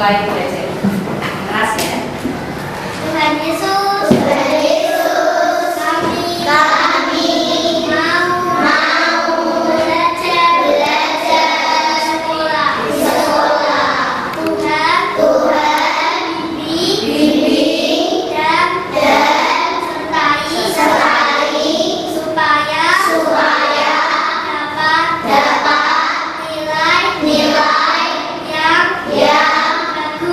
mulai belajar. Keras ya. Tuhan Yesus, kami mau belajar sekolah. Tuhan bimbing dan sertai supaya dapat nilai yang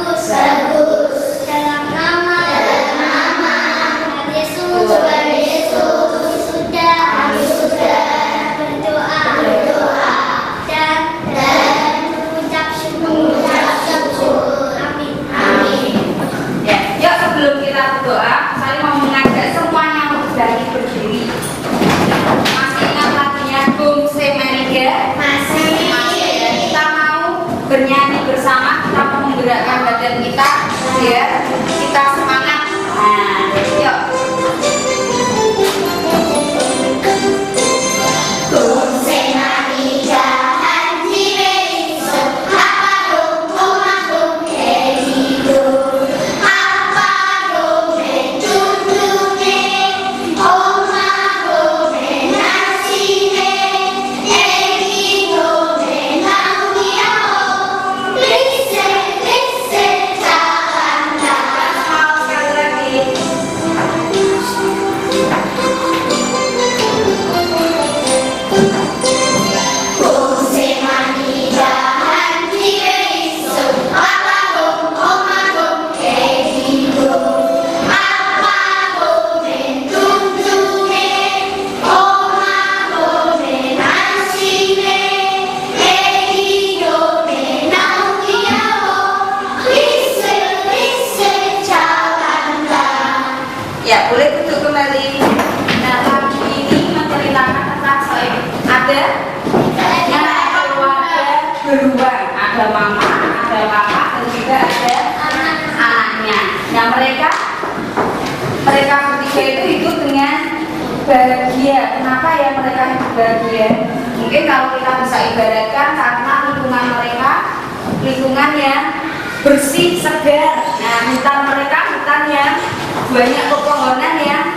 bagus dalam nama Tuhan Yesus sudah berdoa dan mengucap syukur. Amin. Ya, yuk sebelum kita berdoa, saya mau mengajak semuanya berdiri. Masih ingat lagunya Bung Semeriga? Masih. Ya, kita mau bernyanyi bersama, kita mau menggerakkan badan kita biar kita semangat. Nah, yuk. Ya, boleh duduk kembali. Nah, lagu ini menceritakan tentang ada keluarga beruang, ada mama, ada papa, dan juga ada anaknya. Nah, mereka bertiga itu hidup dengan bahagia. Kenapa ya mereka hidup bahagia? Mungkin kalau kita bisa ibaratkan karena lingkungan mereka lingkungan yang bersih, segar. Nah, hutan mereka hutan yang banyak pepohonan yang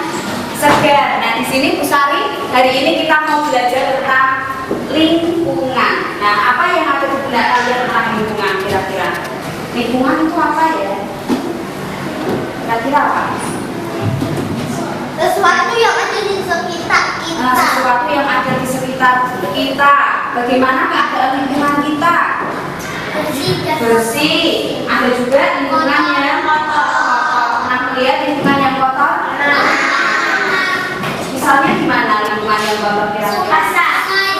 segar. Nah, di sini Bu Sari, hari ini kita mau belajar tentang lingkungan. Nah, apa yang ada di benak kalian tentang lingkungan kira-kira? Lingkungan itu apa ya? Kira-kira apa? Sesuatu yang ada di sekitar kita. Sesuatu yang ada di sekitar kita. Bagaimana keadaan lingkungan kita? Bersih. Ada juga lingkungan yang kotor. Pernah melihat lingkungan yang kotor? Misalnya di mana lingkungan yang kotor kira-kira?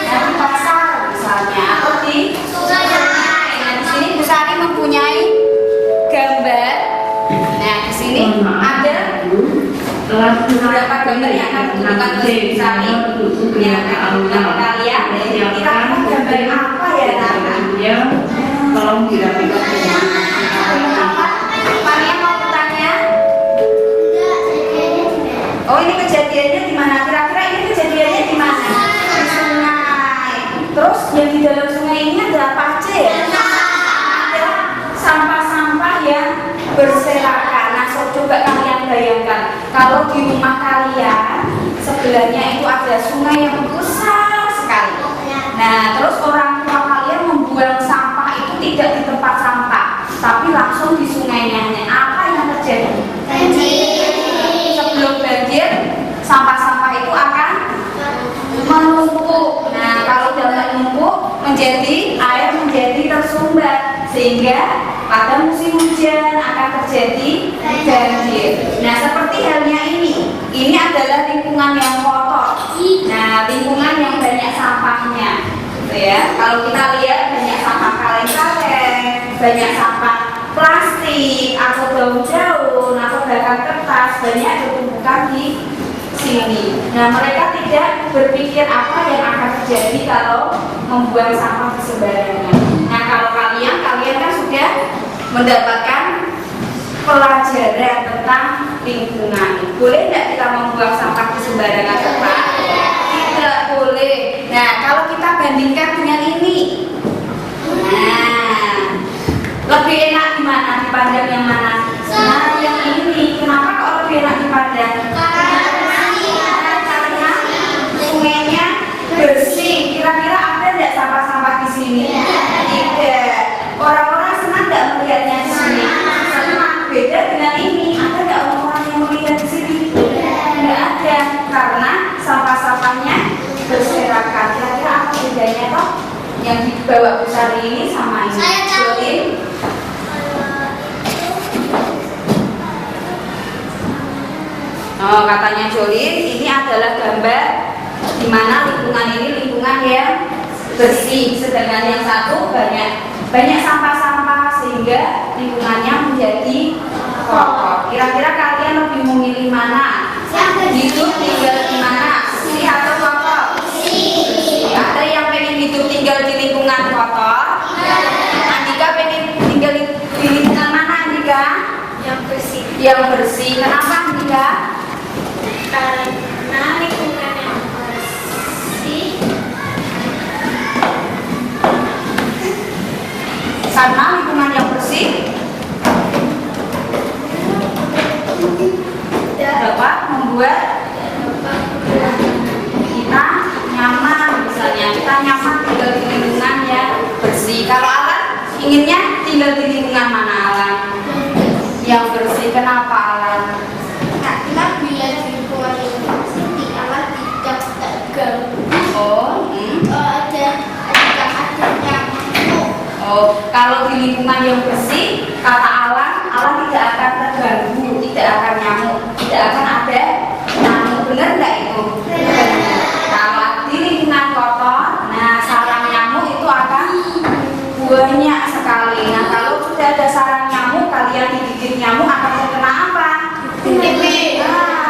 Di pasar misalnya, atau di sungai. Nah, di sini Bu Sari mempunyai gambar. Nah, di sini ada beberapa gambar yang akan ditunjukkan oleh Bu Sari. Yang akan ditunjukkan kalian. Kita akan gambar apa ya, Nana? Tolong dirapikan Maria mau bertanya? Oh, ini kejadiannya di mana? Kira-kira ini kejadiannya di mana? Di sungai. Terus yang di dalam sungai ini ada apa aja ya? Ada sampah-sampah yang berserakan. Nah, coba kalian bayangkan kalau di rumah kalian sebelahnya itu ada sungai yang besar sekali. Nah, terus orang tua kalian membuang sampah itu tidak di tempat sampah, tapi langsung di sungainya. Apa yang terjadi? Sebelum banjir, sampah-sampah itu akan menumpuk. Nah, kalau sudah menumpuk, air menjadi tersumbat, sehingga pada musim hujan akan terjadi banjir. Nah, seperti halnya ini adalah lingkungan yang kotor. Nah, lingkungan yang banyak sampahnya. Ya, kalau kita lihat banyak sampah kaleng-kaleng, banyak sampah plastik atau daun-daun atau bahkan kertas banyak ditumpukan di sini. Nah, mereka tidak berpikir apa yang akan terjadi kalau membuang sampah sembarangan. Nah, kalau kalian kan sudah mendapatkan pelajaran tentang lingkungan. Boleh tidak kita membuang sampah di sembarangan tempat? Tidak boleh. Nah, kalau kita bandingkan dengan ini, nah, lebih enak di mana? berserakan. Kira-kira apa bedanya toh? Yang dibawa Bu Sari ini sama ini? Saya tahu. Jolin? Oh, katanya Jolin, ini adalah gambar di mana lingkungan ini lingkungan yang bersih, sedangkan yang satu banyak sampah-sampah sehingga lingkungannya menjadi kotor. Kira-kira kalian lebih memilih mana? Hidup tinggal di mana? Bersih atau kotor? Ada yang pengen hidup tinggal di lingkungan kotor? Andika pengen tinggal di lingkungan mana, Andika? Yang bersih. Yang bersih. Kenapa, Andika? Karena lingkungan yang bersih. Karena lingkungan yang bersih dapat membuat kita nyaman. Misalnya kita nyaman tinggal di lingkungan yang bersih. Kalau Alan inginnya tinggal di lingkungan mana, Alan? Yang bersih. Kenapa, Alan? Karena bila di lingkungan yang bersih alat tidak terganggu. Oh, kalau di lingkungan yang bersih, kata Alan tidak akan terganggu, tidak akan nyamuk, tidak akan ada nyamuk. Benar nggak itu? Benar. Kalau di lingkungan kotor, nah sarang nyamuk itu akan banyak sekali. Nah kalau sudah ada sarang nyamuk, kalian digigit nyamuk akan terkena apa?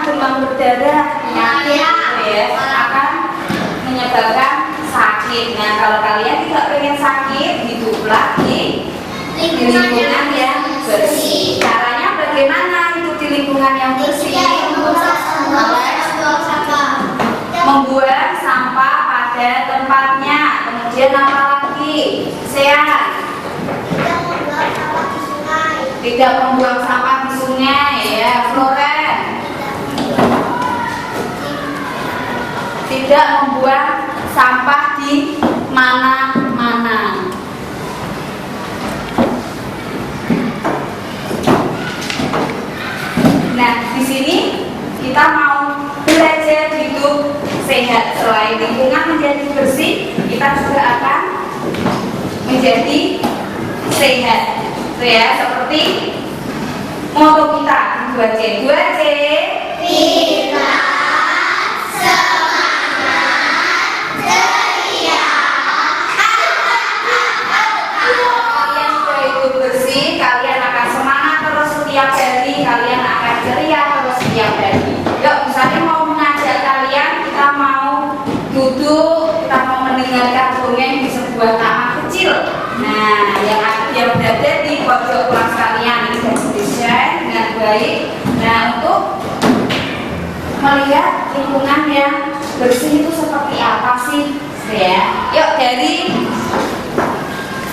Demam berdarah, penyakit, ya, akan menyebabkan sakit. Nah kalau kalian tidak pengen sakit, hiduplah di lingkungan yang bersih. Caranya bagaimana hidup di lingkungan yang bersih? Membuang sampah pada tempatnya. Kemudian apa lagi? Sehat. Tidak membuang sampah di sungai, ya, Floren. Tidak membuang sampah di mana-mana. Nah, di sini kita mau belajar hidup sehat. Selain lingkungan menjadi bersih, kita juga akan menjadi sehat. Itu ya, seperti moto kita 2C. 2C. Kita Kalian sudah hidup bersih, kalian akan semangat terus setiap hari, kalian akan ceria terus setiap hari. Yuk, misalnya mau mengajak kalian, kita mau duduk, kita mau mendengarkan dongeng di sebuah taman kecil. Nah, yang berada di pojok kelas kalian ini sudah didesain dengan baik. Nah, untuk melihat lingkungan yang bersih itu seperti apa sih? Ya, yuk dari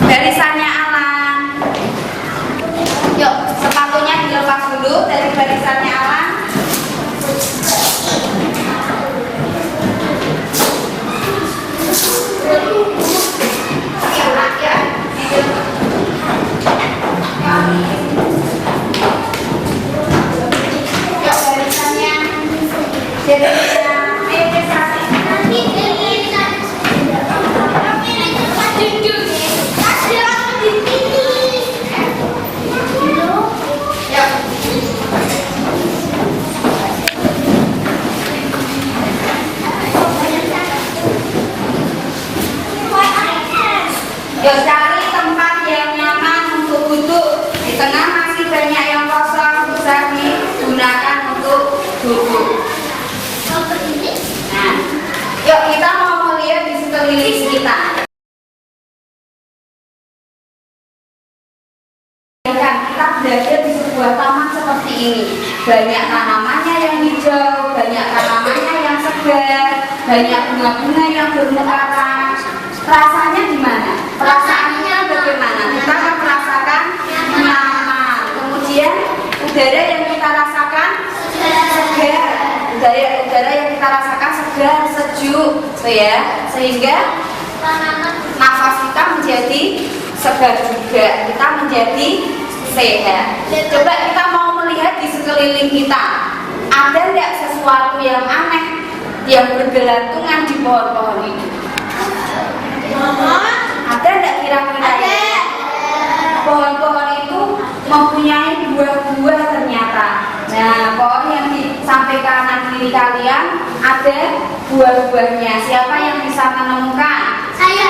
barisannya Alan. Yuk, sepatunya dilepas dulu dari barisannya Alan. Yuk, barisannya. Yuk cari tempat yang nyaman untuk duduk. Di tengah masih banyak yang kosong, bisa digunakan untuk duduk. Nah, yuk kita mau melihat di sekeliling kita. Kita berada di sebuah taman seperti ini. Banyak tanamannya yang hijau, banyak tanamannya yang segar, banyak bunga-bunga yang bermekaran. Rasanya gimana? Perasaannya bagaimana? Kita akan merasakan nyaman. Kemudian udara yang kita rasakan segar. Udara yang kita rasakan segar, sejuk, ya. Sehingga nafas kita menjadi segar juga. Kita menjadi sehat. Coba kita mau melihat di sekeliling kita. Ada tidak sesuatu yang aneh yang bergelantungan di pohon-pohon itu? Ada enggak kira-kira? Pohon-pohon itu mempunyai buah-buah ternyata. Nah, pohon yang di samping kanan kiri kalian ada buah-buahnya. Siapa yang bisa menemukan? Saya.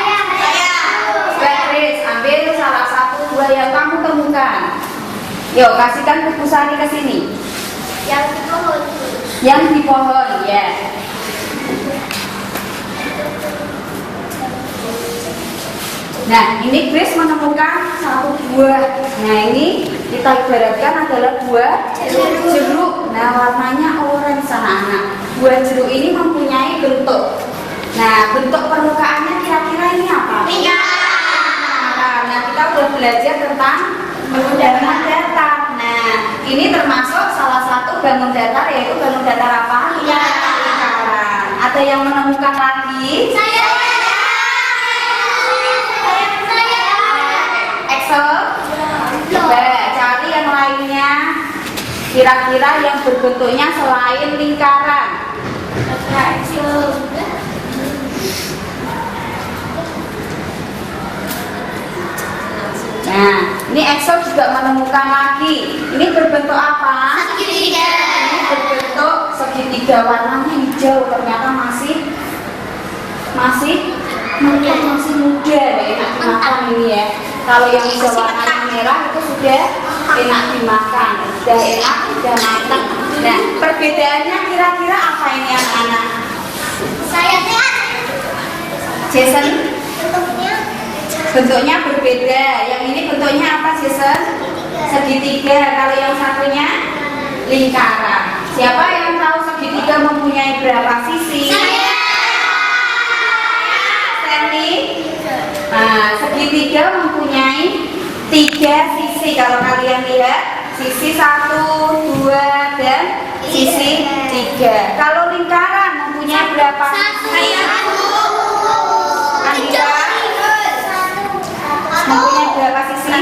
Chris, ambil salah satu buah yang kamu temukan. Yuk, kasihkan buku Sari ke sini. Yang di pohon. Yang di pohon, ya. Nah, ini Chris menemukan satu buah. Nah, ini kita ibaratkan adalah buah jeruk. Nah, warnanya oranye anak-anak. Buah jeruk ini mempunyai bentuk. Nah, bentuk permukaannya kira-kira ini apa? Nah, kita udah belajar tentang bangun datar. Nah, ini termasuk salah satu bangun datar, yaitu bangun datar apa? Lingkaran. Ada yang menemukan lagi? Saya. Excel. Coba cari yang lainnya. Kira-kira yang berbentuknya selain lingkaran. Nah, ini Excel juga menemukan lagi. Ini berbentuk apa? Segitiga. Ini berbentuk segitiga, warnanya hijau. Ternyata masih muda ya, enak dimakan ini ya. Kalau yang hijau warnanya merah itu sudah enak dimakan, sudah enak, sudah matang. Nah, perbedaannya kira-kira apa ini anak-anak? Saya. Jason? Bentuknya Bentuknya berbeda. Yang ini bentuknya apa, Jason? Segitiga. Kalau yang satunya lingkaran. Siapa yang tahu segitiga mempunyai berapa sisi? Stanley? Nah, segitiga mempunyai 3 sisi. Kalau kalian lihat, sisi 1, 2, dan sisi 3. Kalau lingkaran mempunyai berapa sisi? Mempunyai berapa sisi?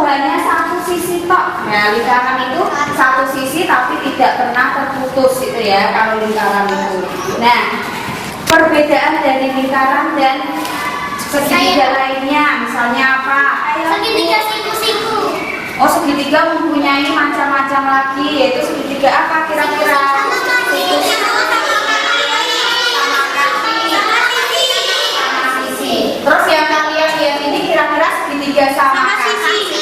Hanya satu sisi tok. Nah, lingkaran itu satu sisi tapi tidak pernah terputus itu ya kalau lingkaran itu. Nah, perbedaan dari lingkaran dan segitiga lainnya misalnya apa? Segitiga siku-siku. Oh, segitiga mempunyai macam-macam lagi, yaitu segitiga apa kira-kira? Terus yang kalian lihat ini kira-kira segitiga sama sisi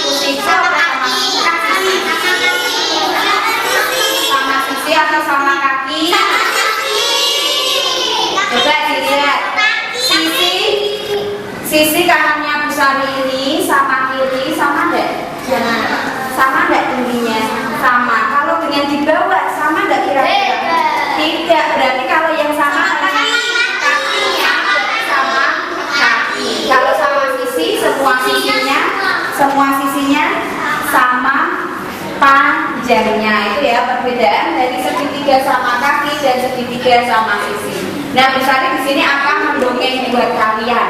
atau sama kaki? Coba dilihat. Sisi kanannya Bu Sari ini sama kiri sama enggak? Sama enggak tingginya? Sama. Kalau dengan di bawah sama enggak kira-kira? Tidak. Berarti kalau yang sama kakinya sama kaki. Kalau sama sisi, semua sisinya sama panjangnya. Itu ya perbedaan dari segitiga sama kaki dan segitiga sama sisi. Nah, Bu Sari di sini akan mendongeng buat kalian.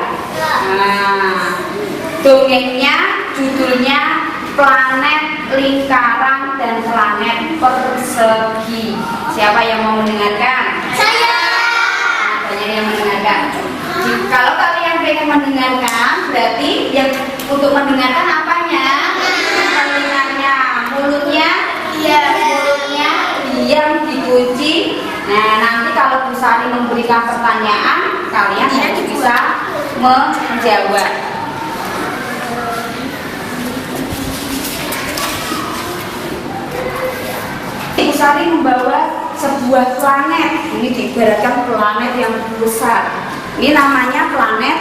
Nah, dongengnya judulnya Planet Lingkaran dan Planet Persegi. Siapa yang mau mendengarkan? Saya. Banyak yang mendengarkan. Kalau kalian pengen mendengarkan, berarti yang untuk mendengarkan apanya? Telinganya, mulutnya diam dikunci. Nah, nanti kalau Bu Sari memberikan pertanyaan, kalian harus bisa menjawab. Bu Sari membawa sebuah planet. Ini diibaratkan planet yang besar. Ini namanya planet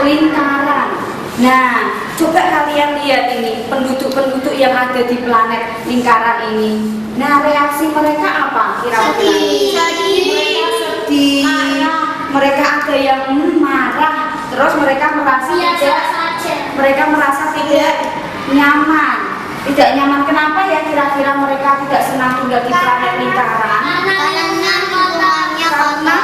lingkaran. Nah, coba kalian lihat ini penduduk-penduduk yang ada di planet lingkaran ini. Nah, reaksi mereka apa kira-kira? Sedih. Mereka ada yang marah. Terus mereka merasa tidak nyaman. Tidak nyaman kenapa ya kira-kira mereka tidak senang tinggal di planet lingkaran? Karena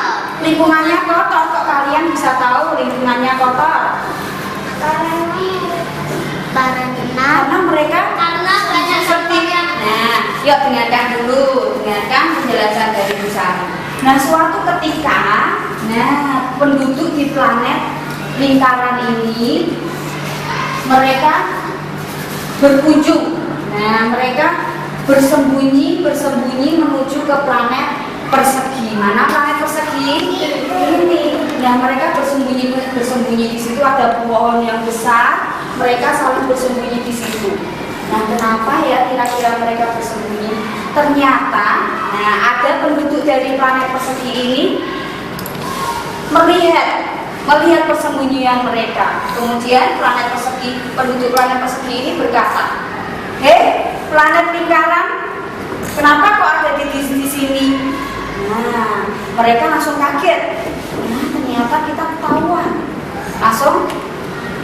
lingkungannya kotor. Kok kalian bisa tahu lingkungannya kotor? Karena mereka banyak seperti. Nah, yuk dengarkan dulu, dengarkan penjelasan dari Bu Sari. Nah, suatu ketika, penduduk di planet lingkaran ini mereka berkunjung. Nah, mereka bersembunyi menuju ke planet persegi. Mana planet persegi? Ini. Nah, mereka bersembunyi di situ, ada pohon yang besar. Mereka saling bersembunyi di situ. Nah, kenapa ya kira-kira mereka bersembunyi? Ternyata, ada penduduk dari planet persegi ini melihat persembunyian mereka. Kemudian penduduk planet persegi ini berkata, "Hei, planet lingkaran, kenapa kok ada di sini?" Nah, mereka langsung kaget. Nah, ternyata kita ketahuan. Langsung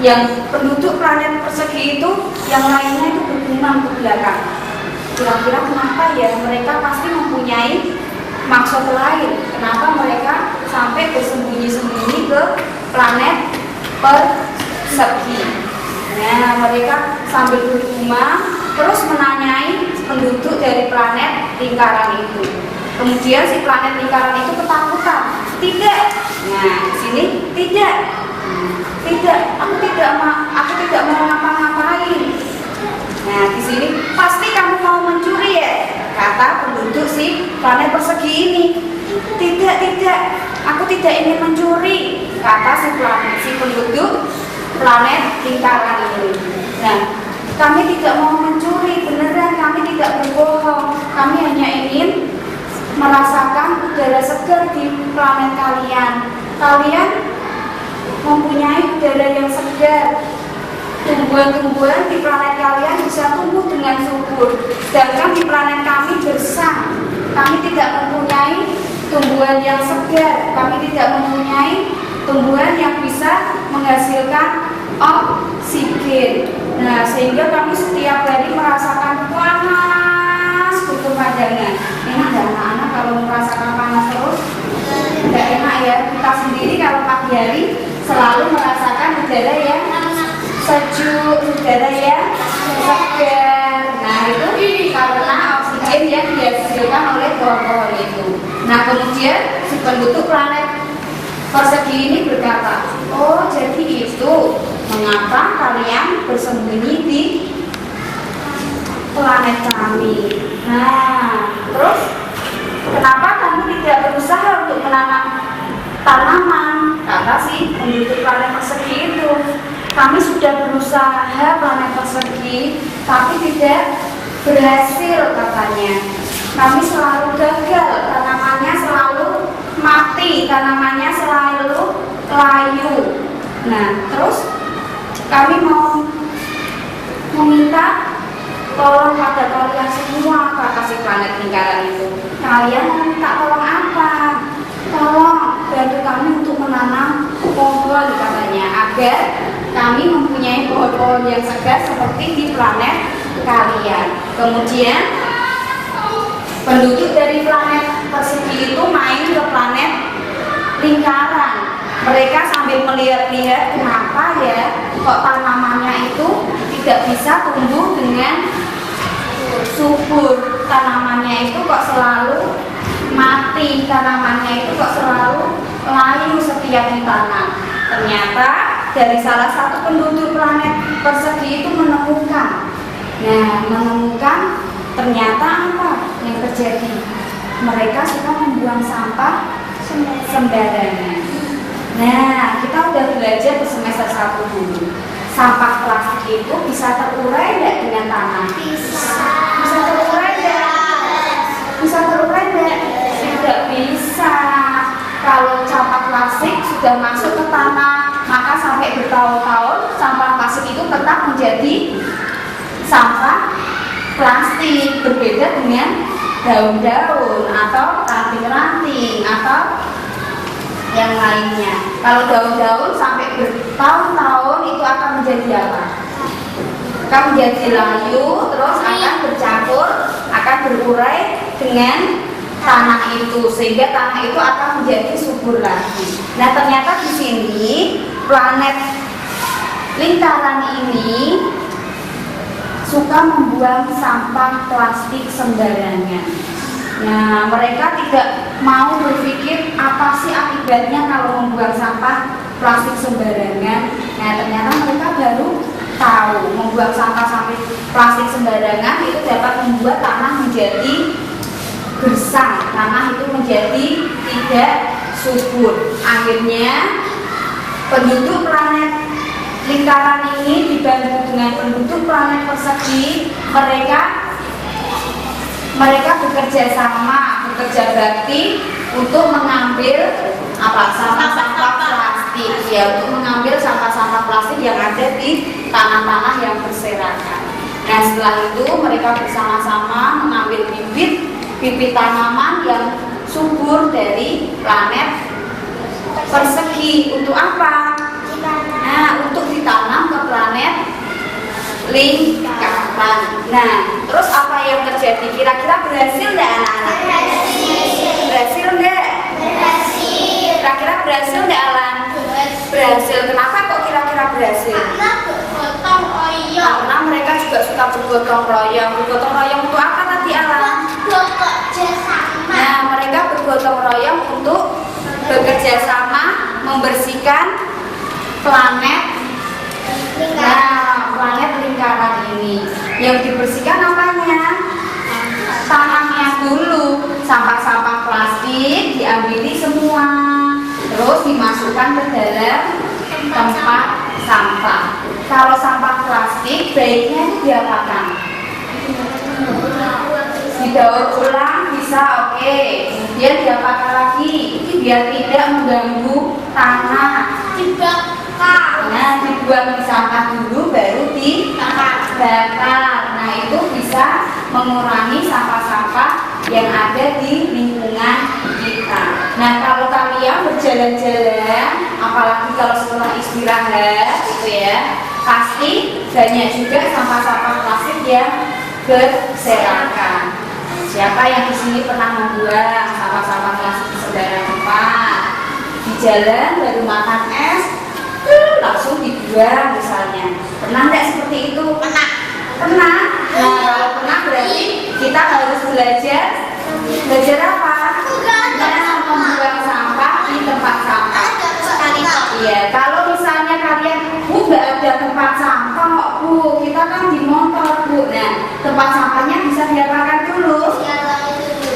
yang penduduk planet persegi itu, yang lainnya itu bergumam ke belakang. Kira-kira kenapa ya? Mereka pasti mempunyai maksud lain. Kenapa mereka sampai bersembunyi-sembunyi ke planet persegi? Nah, mereka sambil bergumam terus menanyai penduduk dari planet lingkaran itu. Kemudian si planet lingkaran itu ketakutan. Tidak. Nah, di sini tidak. Tidak. Aku tidak mau ngapa-ngapain. Nah, di sini pasti kamu mau mencuri ya, kata penduduk si planet persegi ini. Tidak. Aku tidak ingin mencuri, kata si penduduk planet lingkaran ini. Nah, kami tidak mau mencuri, beneran kami tidak berbohong. Kami hanya ingin merasakan udara segar di planet kalian. Kalian mempunyai udara yang segar. Tumbuhan-tumbuhan di planet kalian bisa tumbuh dengan subur. Sedangkan di planet kami gersang. Kami tidak mempunyai tumbuhan yang segar. Kami tidak mempunyai tumbuhan yang bisa menghasilkan oksigen. Nah, sehingga kami setiap hari merasakan panas berkepanjangan. Enak gak anak-anak kalau merasakan panas terus? Tidak enak ya. Kita sendiri kalau pagi hari selalu merasakan udara yang sejuk, udara yang segar. Nah, itu karena oksigen yang dihasilkan oleh pohon-pohon itu. Nah, kemudian si penduduk planet persegi ini berkata, "Oh, jadi itu mengapa kalian bersembunyi di planet kami. Nah, terus kenapa kamu tidak berusaha untuk menanam tanaman?" Kata si penduduk planet persegi itu. "Kami sudah berusaha planet persegi, tapi tidak berhasil," katanya. "Kami selalu gagal, tanamannya selalu mati, tanamannya selalu layu. Nah, terus kami mau meminta tolong pada kalian semua," kata si planet lingkaran itu. "Kalian mau minta tolong apa? Tolong bantu kami untuk menanam pohon," katanya, "agar kami mempunyai pohon-pohon yang segar seperti di planet kalian." Kemudian penduduk dari planet persegi itu main ke planet lingkaran. Mereka sambil melihat-lihat, kenapa ya kok tanamannya itu tidak bisa tumbuh dengan subur, tanamannya itu kok selalu mati, tanamannya itu kok selalu layu setiap ditanam. Ternyata dari salah satu penduduk planet persegi itu menemukan ternyata apa yang terjadi? Mereka suka membuang sampah sembarangan. Nah, kita udah belajar di semester 1 dulu. Sampah plastik itu bisa terurai nggak dengan tanah? Bisa terurai nggak? Bisa terurai nggak? Tidak bisa. Kalau sampah plastik sudah masuk ke tanah, maka sampai bertahun-tahun sampah plastik itu tetap menjadi sampah plastik. Berbeda dengan daun-daun atau ranting-ranting atau yang lainnya. Kalau daun-daun sampai bertahun-tahun itu akan menjadi apa? Akan menjadi layu, terus akan bercampur, akan berurai dengan tanah itu, sehingga tanah itu akan menjadi subur lagi. Nah, ternyata di sini planet lingkaran ini suka membuang sampah plastik sembarangan. Nah, mereka tidak mau berpikir apa sih akibatnya kalau membuang sampah plastik sembarangan. Nah, ternyata mereka baru tahu membuang sampah sampai plastik sembarangan itu dapat membuat tanah menjadi gersang, tanah itu menjadi tidak subur. Akhirnya penduduk planet lingkaran ini dibantu dengan penduduk planet persegi, mereka bekerja sama, bekerja bakti untuk mengambil sampah-sampah plastik, ya, untuk mengambil sampah-sampah plastik yang ada di tanah-tanah yang berserakan. Nah, setelah itu mereka bersama-sama mengambil bibit tanaman yang subur dari planet persegi. Untuk apa? Nah, untuk ditanam ke planet lingkaran. Nah, terus apa yang terjadi? Kira-kira berhasil nggak anak-anak? Berhasil nggak? Kira-kira berhasil nggak, Alan? Berhasil. Kenapa kok kira-kira berhasil? Karena mereka juga suka bergotong royong. Bergotong royong untuk apa tadi, Alan? Nah, mereka bergotong royong untuk bekerja sama membersihkan planet lingkaran ini. Yang dibersihkan apanya? Tanahnya dulu. Sampah-sampah plastik diambil semua, terus dimasukkan ke dalam tempat sampah. Kalau sampah plastik baiknya itu diapakan? Didaur ulang bisa, oke. Kemudian diapakan lagi? Biar tidak mengganggu tanah. Nah, dibuang di sampah dulu baru dibakar. Nah, itu bisa mengurangi sampah-sampah yang ada di lingkungan kita. Nah, kalau kalian berjalan-jalan, apalagi kalau setelah istirahat gitu ya, pasti banyak juga sampah-sampah plastik yang berserakan. Siapa yang di sini pernah membuang sampah-sampah plastik di sembarang tempat? Di jalan baru makan es, langsung dibuang misalnya. Pernah nggak seperti itu? Pernah. Nah, kalau pernah berarti kita harus belajar apa? Nah, membuang sampah di tempat sampah. Iya, kalau misalnya kalian, nggak ada tempat sampah kok, Bu, kita kan di motor, Bu. Nah, tempat sampahnya bisa diapakan dulu?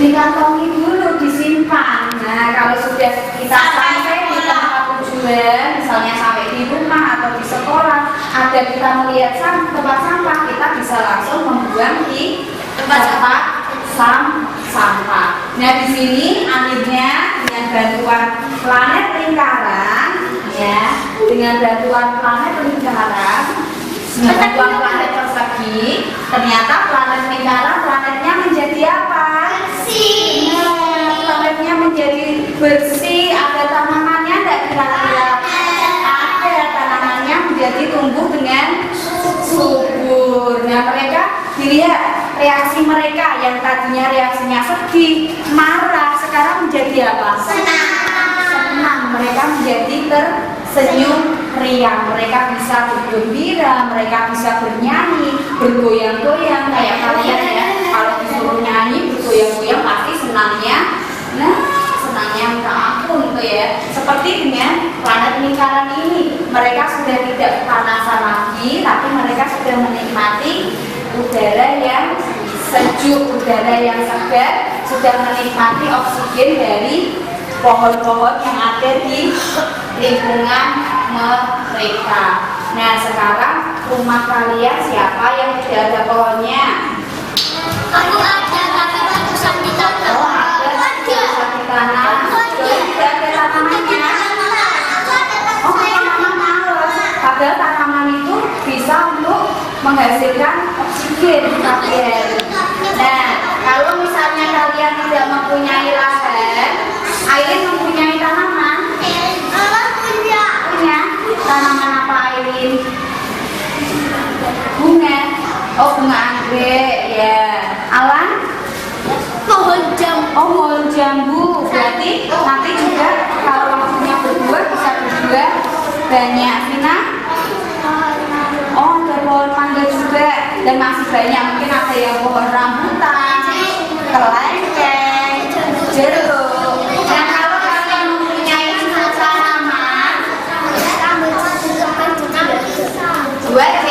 Dikantongi dulu, disimpan. Nah, kalau sudah kita sampai di tempat tujuan, misalnya sampai di rumah atau di sekolah, ada kita melihat tempat sampah, kita bisa langsung membuang di tempat sampah. Nah, di sini akhirnya dengan bantuan planet lingkaran, ya, dengan bantuan planet persegi, ternyata planet lingkaran planetnya menjadi apa? Nah, planetnya menjadi bersih. Ada tanamannya enggak kira-kira? Ada, tanamannya menjadi tumbuh dengan subur. Nah, mereka dilihat reaksi mereka yang tadinya reaksinya sedih, marah, sekarang menjadi apa? Senang. Mereka menjadi tersenyum riang. Mereka bisa bergembira, mereka bisa bernyanyi, bergoyang-goyang kayak kalian ya. Kalau disuruh nyanyi, bergoyang-goyang pasti senangnya. Nah, senangnya minta ampun tuh ya. Seperti dengan planet lingkaran ini, mereka sudah tidak kepanasan lagi, tapi mereka sudah menikmati udara yang sejuk, udara yang segar, sudah menikmati oksigen dari pohon-pohon yang ada di lingkungan mereka. Nah, sekarang rumah kalian siapa yang tidak ada pohonnya? Aku ada, tapi ratusan di tanah. Oh, ada ratusan di tanah. Tidak ada tanamannya. Oh, tanaman males. Padahal tanaman itu bisa untuk menghasilkan oksigen kalian. Nah, kalau misalnya kalian tidak mempunyai lahan, Aileen mempunyai tanaman? Punya. Tanaman apa, Aileen? Bunga. Oh, bunga anggrek ya. Alan? Pohon jambu. Oh, pohon jambu. Berarti nanti juga kalau waktunya berbuah bisa berbuah banyak. Vina? Oh, ada pohon mangga juga dan masih banyak. Mungkin ada yang pohon rambutan, kelengkeng. jeruk. Nah, kalau kalian mempunyai tanaman 2C,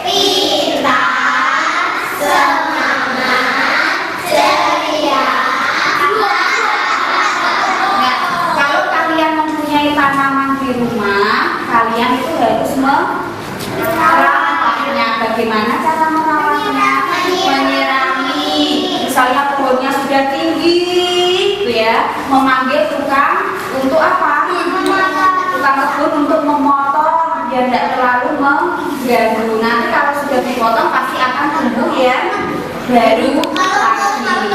Pintar, semangat, ceria. nah, kalau kalian mempunyai tanaman di rumah, kalian itu harus merawatnya. Bagaimana cara merawatnya? Menyirami. Misalnya pohonnya sudah tinggi, gitu ya, memanggil tukang untuk apa? Tukang kebun untuk memotong biar tidak terlalu mengganggu. Nanti kalau sudah dipotong pasti akan tumbuh yang baru lagi.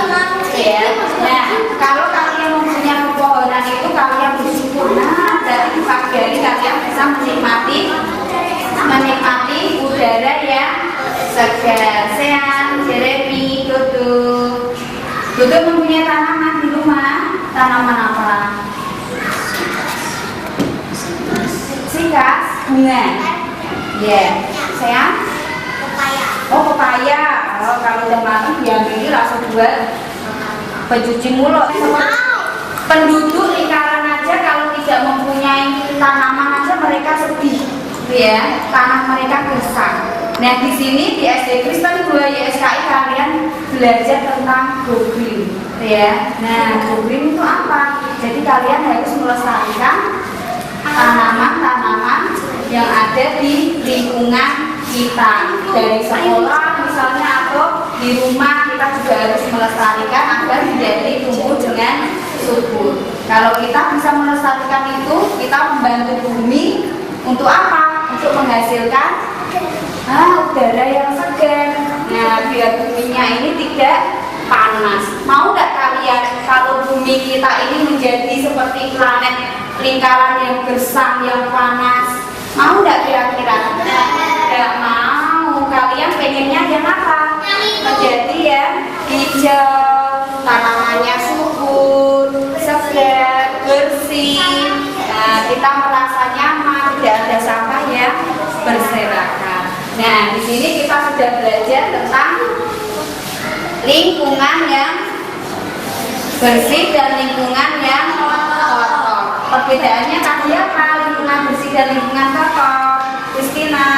Ya. Nah, kalau kalian mempunyai pepohonan itu kalian bersyukur. Nah, dari pagi hari kalian bisa menikmati udara yang segar. Sehat, Jeremy, Dudu mempunyai tanaman di rumah. Tanaman apa? Singkat, bunga. Ya, sayang. Oh, pepaya. Oh, kalau udah mati diambil langsung buat pencuci mulut. Penduduk lingkaran aja kalau tidak mempunyai tanaman aja mereka sedih, ya. Tanah mereka gersang. Nah, di sini di SD Kristen 2 YSKI kalian belajar tentang go green, ya. Nah, go green itu apa? Jadi kalian harus melestarikan tanaman-tanaman yang ada di lingkungan kita, dari sekolah misalnya atau di rumah kita juga harus melestarikan agar menjadi tumbuh dengan subur. Kalau kita bisa melestarikan itu, kita membantu bumi untuk apa? Untuk menghasilkan udara yang segar. Nah, biar buminya ini tidak panas. Mau nggak kalian kalau bumi kita ini menjadi seperti planet lingkaran yang gersang, yang panas? Mau nggak kira-kira? Nggak mau. Kalian pengennya yang apa? Menjadi yang hijau, tanamannya subur, segar, bersih. Nah, kita merasa nyaman, tidak ada sampah yang berserakan. Nah, di sini kita sudah belajar tentang lingkungan yang bersih dan lingkungan yang kotor. Perbedaannya tadi apa? Lingkungan bersih dan lingkungan kotor, Christina.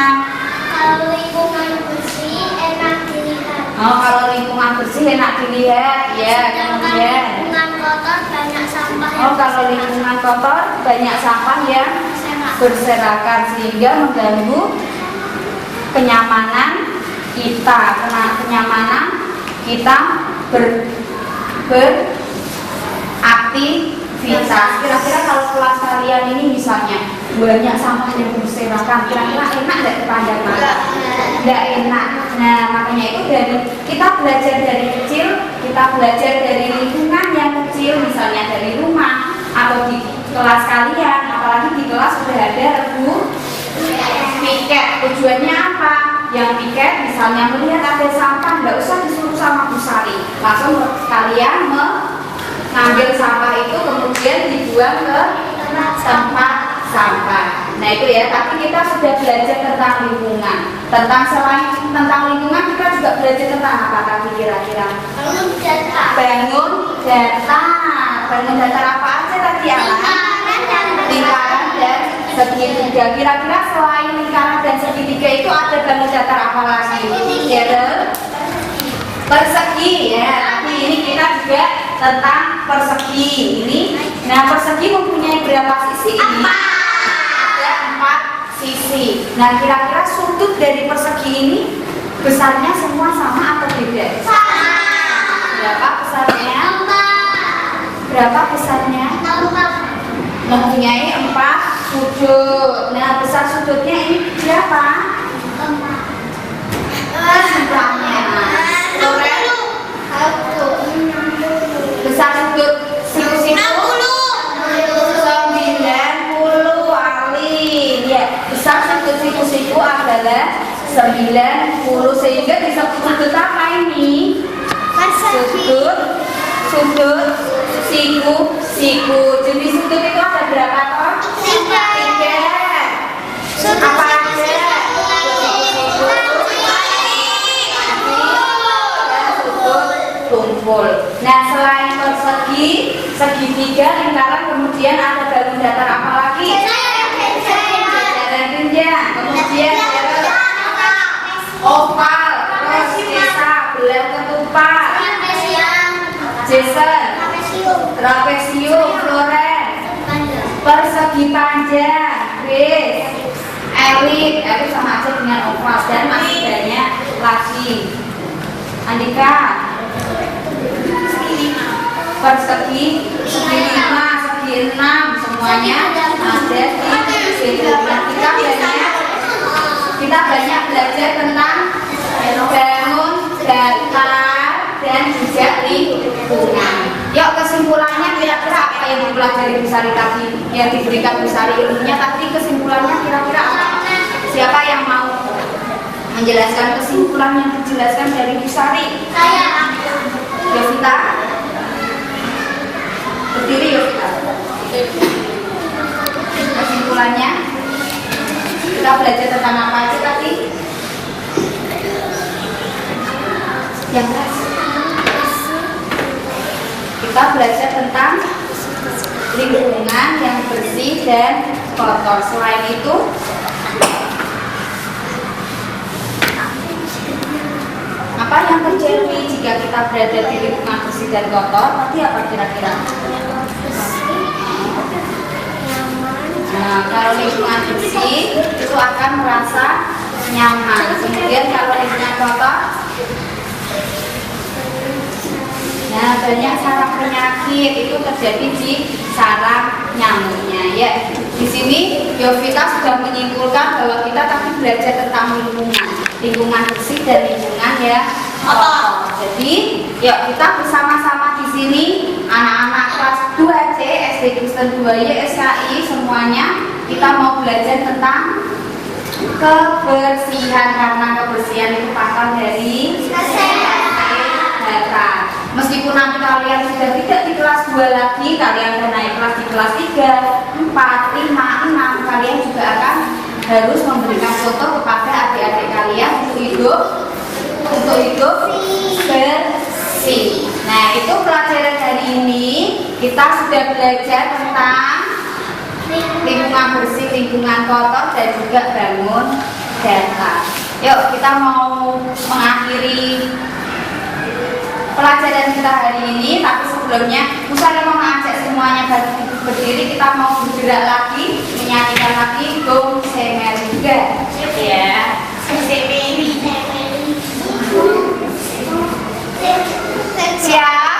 Kalau lingkungan bersih enak dilihat. Oh, kalau lingkungan bersih enak dilihat, ya. Kemudian. Lingkungan kotor banyak sampah. Oh, kalau lingkungan kotor banyak sampah yang berserakan sehingga mengganggu kenyamanan kita, beraktivitas. Kira-kira kalau kelas kalian ini misalnya banyak sampah yang berserakan, kira-kira enak nggak dipandang mata? Nggak enak. Nah, makanya itu kita belajar dari kecil, kita belajar dari lingkungan yang kecil, misalnya dari rumah atau di kelas kalian, apalagi di kelas sudah ada regu piket. Tujuannya apa? Yang piket misalnya melihat ada sampah, nggak usah disuruh sama Bu Sari, langsung kalian mengambil sampah itu kemudian dibuang ke tempat sampah. Nah itu ya, tapi kita sudah belajar tentang lingkungan. Selain tentang lingkungan, kita juga belajar tentang apa tadi kira-kira? Bangun datar apa aja tadi ya? Lingkaran dan segitiga. Kira-kira selain lingkaran dan segitiga itu ada bangun datar apa lagi? Persegi ya. Tapi ini kita juga tentang persegi ini. Nah, persegi mempunyai berapa sisi ini? Ada 4 sisi. Nah, kira-kira sudut dari persegi ini besarnya semua sama atau beda? Sama. Berapa besarnya? Berapa besarnya? Mempunyai 4 sudut. Nah, besar sudutnya ini berapa? Jumlahnya. Besar sudut siku-siku 90 alin. Ya, besar sudut siku-siku adalah 90, sehingga disebut sudut apa ini? Sudut siku. Jenis sudut itu ada berapa toh? 3. Apa aja? Tumpul. Nah, selain persegi segitiga, lingkaran, kemudian ada dalam datar apa lagi? Jajaran jenjang, kemudian oval, terus sisa, belah ketupat, jason, trapesium, floren, persegi panjang, base, elit sama aja dengan oval dan masih banyak lagi. Andika, persegi, segi 5, segi 6 semuanya ada di sini. Kita banyak belajar tentang bangun, datar, dan juga lingkungan. Yuk kesimpulannya kira-kira apa yang dipelajari Bu Sari tadi, yang diberikan Bu Sari ilmunya tadi, kesimpulannya kira-kira apa? Siapa yang mau menjelaskan kesimpulan yang dijelaskan dari Bu Sari? Saya. Yovita, berdiri Yovita. Kesimpulannya kita belajar tentang apa aja tadi? Yang keras. Kita belajar tentang lingkungan yang bersih dan kotor. Selain itu, apa yang terjadi jika kita berada di lingkungan bersih dan kotor? Tadi apa kira-kira? Nah, kalau lingkungan bersih itu akan merasa nyaman. Kemudian kalau lingkungan kotor, nah banyak sarang penyakit itu terjadi di sarang nyamuknya. Ya, di sini Yovita sudah menyimpulkan bahwa kita tadi belajar tentang lingkungan bersih dan lingkungan ya kotor. Jadi, yuk kita bersama-sama di sini anak-anak kelas 2C SD Kristen 2Y SKI semuanya kita mau belajar tentang kebersihan, karena kebersihan itu pangkal dari kesehatan. Meskipun nanti kalian sudah tidak di kelas 2 lagi, kalian akan naik kelas di kelas 3, 4, 5, 6, kalian juga akan harus memberikan foto kepada adik-adik kalian untuk hidup bersih. Nah, itu pelajaran hari ini kita sudah belajar tentang lingkungan bersih, lingkungan kotor, dan juga bangun datar. Yuk kita mau mengakhiri pelajaran kita hari ini, tapi sebelumnya Bu Sari mau mengajak semuanya berdiri, kita mau bergerak lagi, menyanyikan lagi Gong Semer juga ya. Siap?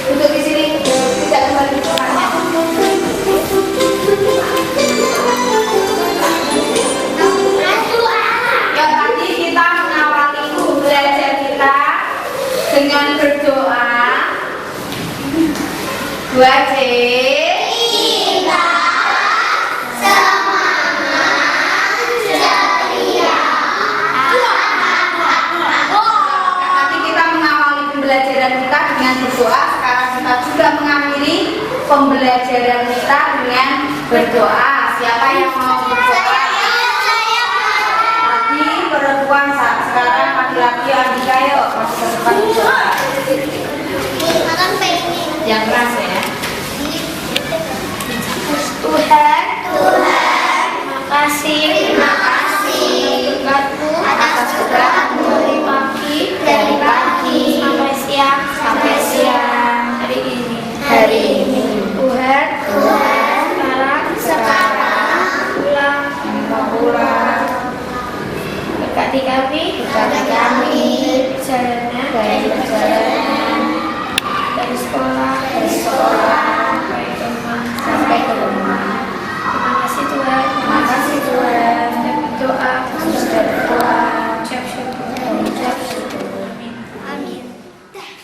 Duduk di sini, tidak kembali ke tempatnya. Ya, tadi kita mengawali belajar kita dengan berdoa. 2C. Pembelajaran kita dengan berdoa. Sekarang kita juga mengakhiri pembelajaran kita dengan berdoa. Siapa yang mau